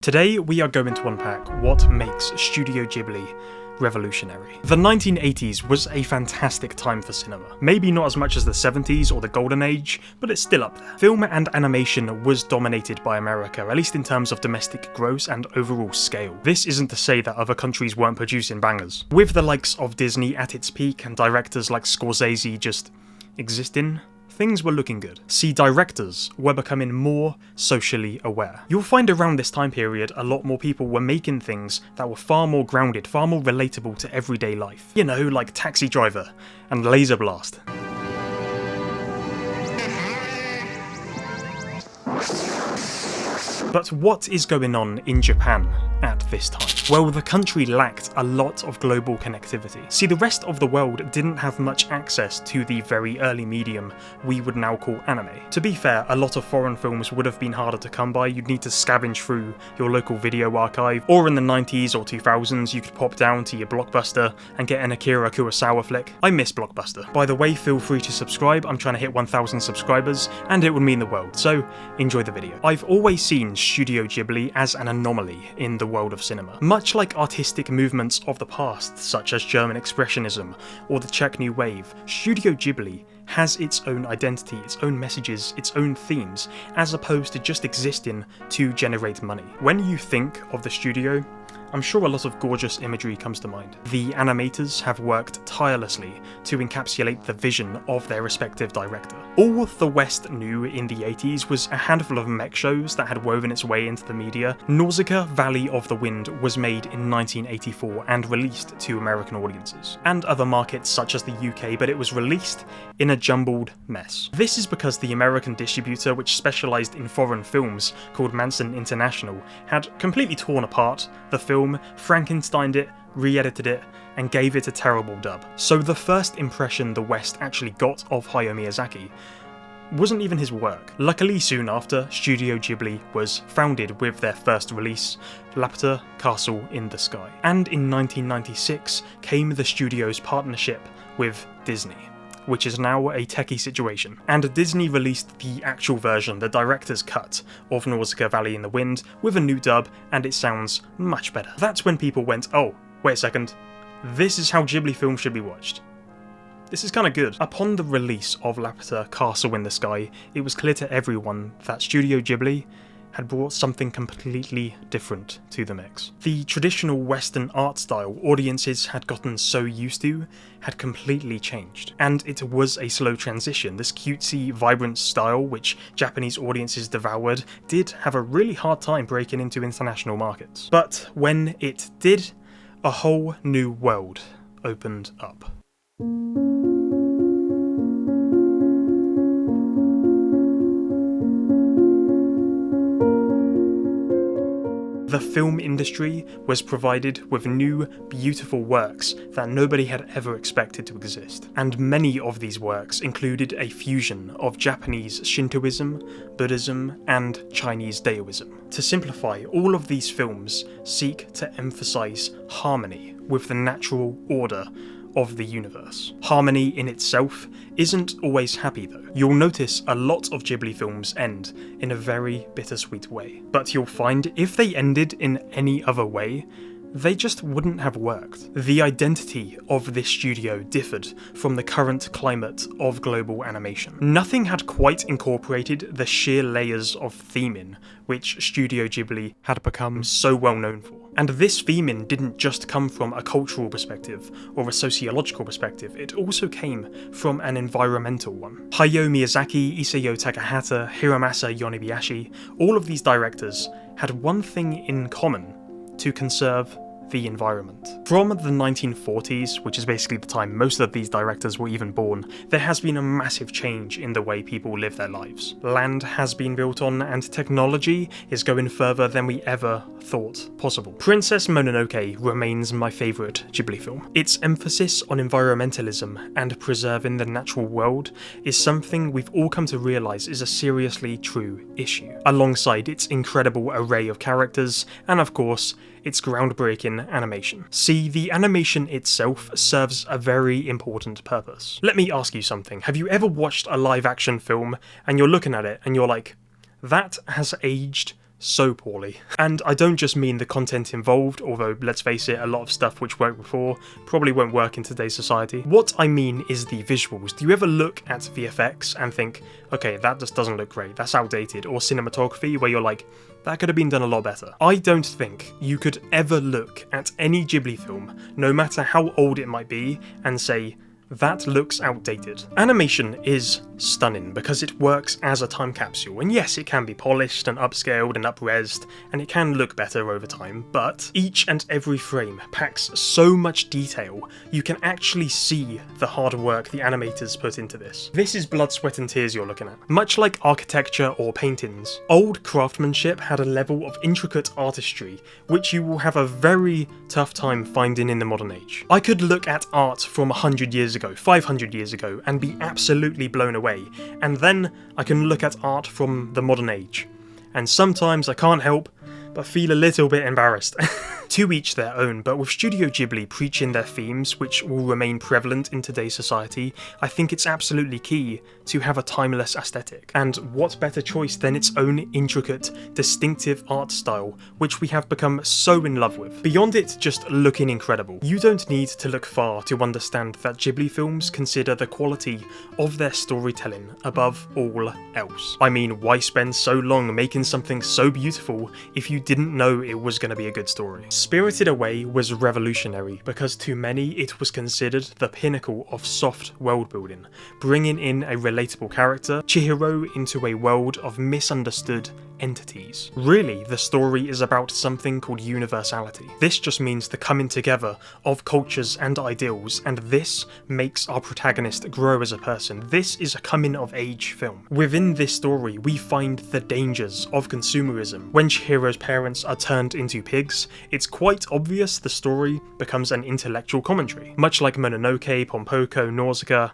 Today we are going to unpack what makes Studio Ghibli revolutionary. The 1980s was a fantastic time for cinema. Maybe not as much as the 70s or the Golden Age, but it's still up there. Film and animation was dominated by America, at least in terms of domestic gross and overall scale. This isn't to say that other countries weren't producing bangers. With the likes of Disney at its peak and directors like Scorsese just existing, things were looking good. See, directors were becoming more socially aware. You'll find around this time period a lot more people were making things that were far more grounded, far more relatable to everyday life. You know, like Taxi Driver and Laser Blast. But what is going on in Japan at this time? Well, the country lacked a lot of global connectivity. See, the rest of the world didn't have much access to the very early medium we would now call anime. To be fair, a lot of foreign films would have been harder to come by. You'd need to scavenge through your local video archive, or in the 90s or 2000s you could pop down to your Blockbuster and get an Akira Kurosawa flick. I miss Blockbuster. By the way, feel free to subscribe. I'm trying to hit 1,000 subscribers and it would mean the world, so enjoy the video. I've always seen Studio Ghibli as an anomaly in the world of cinema. Much like artistic movements of the past, such as German Expressionism or the Czech New Wave, Studio Ghibli has its own identity, its own messages, its own themes, as opposed to just existing to generate money. When you think of the studio, I'm sure a lot of gorgeous imagery comes to mind. The animators have worked tirelessly to encapsulate the vision of their respective director. All the West knew in the 80s was a handful of mech shows that had woven its way into the media. Nausicaa Valley of the Wind was made in 1984 and released to American audiences, and other markets such as the UK, but it was released in a jumbled mess. This is because the American distributor, which specialised in foreign films called Manson International, had completely torn apart the film, Frankensteined it, re-edited it, and gave it a terrible dub. So the first impression the West actually got of Hayao Miyazaki wasn't even his work. Luckily, soon after, Studio Ghibli was founded with their first release, Laputa Castle in the Sky. And in 1996 came the studio's partnership with Disney, which is now a techie situation. And Disney released the actual version, the director's cut, of Nausicaa Valley in the Wind with a new dub, and it sounds much better. That's when people went, oh, wait a second, this is how Ghibli films should be watched. This is kinda good. Upon the release of Laputa Castle in the Sky, it was clear to everyone that Studio Ghibli had brought something completely different to the mix. The traditional Western art style audiences had gotten so used to had completely changed, and it was a slow transition. This cutesy, vibrant style, which Japanese audiences devoured, did have a really hard time breaking into international markets. But when it did, a whole new world opened up. The film industry was provided with new, beautiful works that nobody had ever expected to exist. And many of these works included a fusion of Japanese Shintoism, Buddhism, and Chinese Taoism. To simplify, all of these films seek to emphasize harmony with the natural order of the universe. Harmony in itself isn't always happy though. You'll notice a lot of Ghibli films end in a very bittersweet way, but you'll find if they ended in any other way, they just wouldn't have worked. The identity of this studio differed from the current climate of global animation. Nothing had quite incorporated the sheer layers of theming which Studio Ghibli had become so well known for. And this theming didn't just come from a cultural perspective or a sociological perspective, it also came from an environmental one. Hayao Miyazaki, Isao Takahata, Hiromasa Yonebayashi, all of these directors had one thing in common: to conserve the environment. From the 1940s, which is basically the time most of these directors were even born, there has been a massive change in the way people live their lives. Land has been built on, and technology is going further than we ever thought possible. Princess Mononoke remains my favourite Ghibli film. Its emphasis on environmentalism and preserving the natural world is something we've all come to realise is a seriously true issue, alongside its incredible array of characters, and of course, its groundbreaking animation. See, the animation itself serves a very important purpose. Let me ask you something. Have you ever watched a live action film and you're looking at it and you're like, that has aged so poorly. And I don't just mean the content involved, although let's face it, a lot of stuff which worked before probably won't work in today's society. What I mean is the visuals. Do you ever look at VFX and think, okay, that just doesn't look great, that's outdated, or cinematography where you're like, that could have been done a lot better? I don't think you could ever look at any Ghibli film, no matter how old it might be, and say, that looks outdated. Animation is stunning because it works as a time capsule, and yes, it can be polished and upscaled and up-resed, and it can look better over time, but each and every frame packs so much detail, you can actually see the hard work the animators put into this. This is blood, sweat and tears you're looking at. Much like architecture or paintings, old craftsmanship had a level of intricate artistry which you will have a very tough time finding in the modern age. I could look at art from 100 years ago, 500 years ago, and be absolutely blown away, and then I can look at art from the modern age, and sometimes I can't help but feel a little bit embarrassed. To each their own, but with Studio Ghibli preaching their themes which will remain prevalent in today's society, I think it's absolutely key to have a timeless aesthetic. And what better choice than its own intricate, distinctive art style, which we have become so in love with. Beyond it just looking incredible, you don't need to look far to understand that Ghibli films consider the quality of their storytelling above all else. I mean, why spend so long making something so beautiful if you didn't know it was going to be a good story? Spirited Away was revolutionary because to many it was considered the pinnacle of soft world building, bringing in a relatable character, Chihiro, into a world of misunderstood entities. Really, the story is about something called universality. This just means the coming together of cultures and ideals, and this makes our protagonist grow as a person. This is a coming-of-age film. Within this story, we find the dangers of consumerism. When Chihiro's parents are turned into pigs, it's quite obvious the story becomes an intellectual commentary. Much like Mononoke, Pompoko, Nausicaa,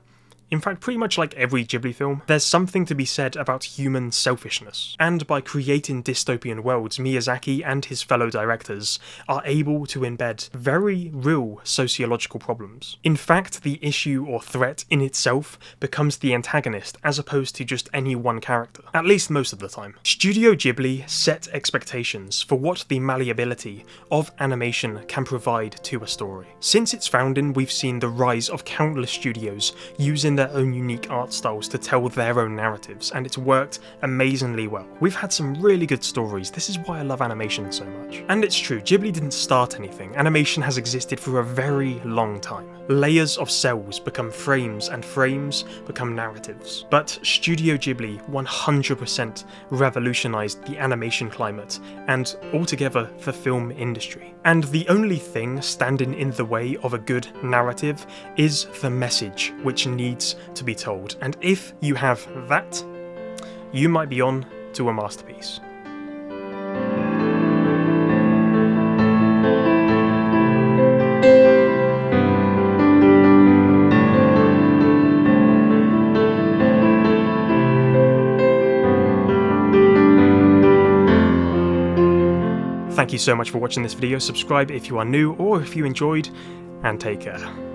in fact, pretty much like every Ghibli film, there's something to be said about human selfishness. And by creating dystopian worlds, Miyazaki and his fellow directors are able to embed very real sociological problems. In fact, the issue or threat in itself becomes the antagonist as opposed to just any one character, at least most of the time. Studio Ghibli set expectations for what the malleability of animation can provide to a story. Since its founding, we've seen the rise of countless studios using their own unique art styles to tell their own narratives, and it's worked amazingly well. We've had some really good stories. This is why I love animation so much. And it's true, Ghibli didn't start anything. Animation has existed for a very long time. Layers of cells become frames, and frames become narratives. But Studio Ghibli 100% revolutionized the animation climate and altogether the film industry. And the only thing standing in the way of a good narrative is the message which needs to be told. And if you have that, you might be on to a masterpiece. Thank you so much for watching this video. Subscribe if you are new or if you enjoyed, and take care.